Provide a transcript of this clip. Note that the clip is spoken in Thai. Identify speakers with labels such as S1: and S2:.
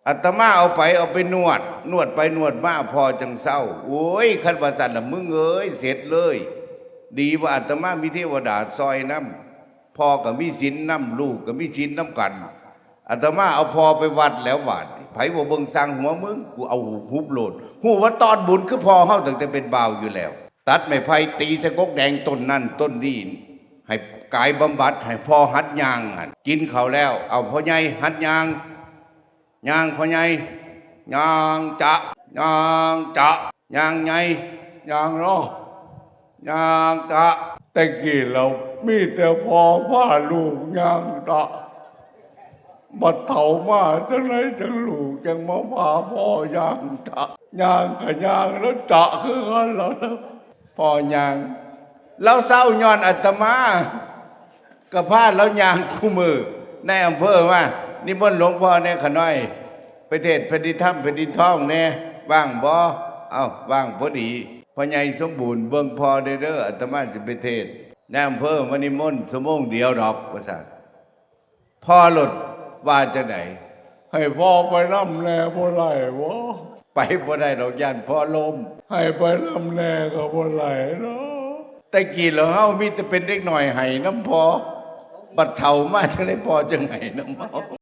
S1: อาตมาเอาไปนวดไปนวดมาพอจังเศร้าโอ้ยคันว่าสั่นละมึงเอ้ยเสร็จเลยดีว่าอาตมามีเทวดาซอยน้ำพ่อกับมีศีลน้ำลูกกับมีศีลน้ำกันอาตมาเอาพอไปวัดแล้วบาดไผบ่เบิ่งสร้างหัวมึงกูเอาหุบโลดหูว่าตอนบุญคือพอเฮาตั้งแต่เป็นบ่าวอยู่แล้วตัดไม้ไผ่ตีสะกกแดงต้นนั่นต้นนี้ให้กายบำบัดให้พ่อหัดยางกินเขาแล้วเอาพ่อใหญ่หัดยางพ่อใหญ่ยางจะยางใหญ่ยางรอยางจะแต่กี้เรามีแต่พ่อพาลูกยางจะบัดเฒ่ามาจังไรจังลูกจังมาพาพ่อยางจะยางกับยางแล้วจะคือกันแล้วพ่อยางเราเศร้าย้อนอาตมากระพาดแล้วยางคู่มือในอำเภอว่านิมนต์หลวงพ่อเนี่ยขน้อยไปเทศน์แผ่นดินถ้ำแผ่นดินท้องเนี่ยว่างบ่ว่างพอดีพ่อใหญ่สมบูรณ์เบิ่งพอเด้ออาตมาสิไปเทศน์ในอำเภอมานิมนต์ชั่วโมงเดียวดอกว่าซั่นพ่อหลดว่าจะไหนให้พ่อไปนำแน่บ่ไหลบ่ไปบ่ได้ดอกย่านพ่อลมให้ไปนำแน่ก็บ่ไหลเนาะแต่กี้แล้วเฮามีแต่เป็นเด็กน้อยให้น้ำพอบัดเฒ่ามาจังได๋พอจังไห้น้ำเฮา